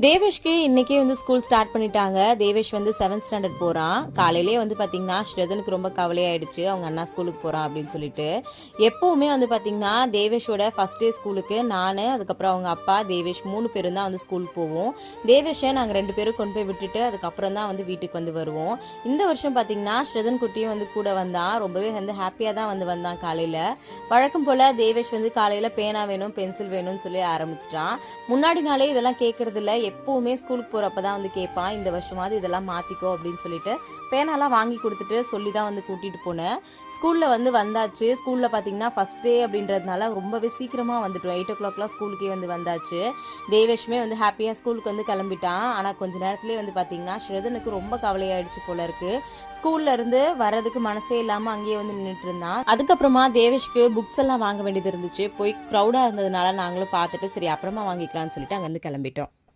தேவேஷ்க்கு இன்னைக்கே school start பண்ணிட்டாங்க. Devesh 7th standard போறான். காலையிலே பாத்தீங்கன்னா ஸ்ரதனுக்கு ரொம்ப கவலையாயிடுச்சு, அவங்க அண்ணா ஸ்கூலுக்கு போறான் அப்படின்னு சொல்லிட்டு. எப்பவுமே பாத்தீங்கன்னா தேவேஷோட ஃபர்ஸ்ட் டே ஸ்கூலுக்கு நானு, அதுக்கப்புறம் அவங்க அப்பா, தேவேஷ் 3 பேரும் தான் ஸ்கூலுக்கு போவோம். தேவேஷை நாங்க 2 பேரும் கொண்டு போய் விட்டுட்டு அதுக்கப்புறம் தான் வீட்டுக்கு வருவோம். இந்த வருஷம் பாத்தீங்கன்னா ஸ்ரதன் குட்டியும் கூட வந்தான். ரொம்பவே ஹாப்பியா தான் வந்தான் காலையில. வழக்கம் போல தேவேஷ் காலையில பேனா வேணும், பென்சில் வேணும்னு சொல்லி ஆரம்பிச்சிட்டான். முன்னாடி நாளே இதெல்லாம் கேட்கறது இல்ல, எப்பவுமே ஸ்கூலுக்கு போறப்பதான் கேட்பான். இந்த வருஷமாவது இதெல்லாம் மாத்திக்கோ அப்படின்னு சொல்லிட்டு பேனாலாம் வாங்கி கொடுத்துட்டு சொல்லி தான் கூட்டிட்டு போனேன். ஸ்கூல்ல வந்தாச்சு. ஸ்கூல்ல பாத்தீங்கன்னா ஃபர்ஸ்ட் டே அப்படின்றதுனால ரொம்பவே சீக்கிரமா வந்துட்டோம். 8 o'clockலாம் ஸ்கூலுக்கே வந்தாச்சு. தேவேஷ்மே ஹாப்பியா ஸ்கூலுக்கு கிளம்பிட்டான். ஆனா கொஞ்ச நேரத்திலேயே பாத்தீங்கன்னா ஸ்ரதனுக்கு ரொம்ப கவலையாயிடுச்சு போல இருக்கு. ஸ்கூல்ல இருந்து வர்றதுக்கு மனசே இல்லாம அங்கேயே நின்றுட்டு இருந்தான். அதுக்கப்புறமா தேவேஷ்க்கு புக்ஸ் எல்லாம் வாங்க வேண்டியது இருந்துச்சு. போய் க்ரௌடா இருந்ததுனால நாங்களும் பார்த்துட்டு சரி அப்புறமா வாங்கிக்கலாம்னு சொல்லிட்டு அங்கிருந்து கிளம்பிட்டோம்.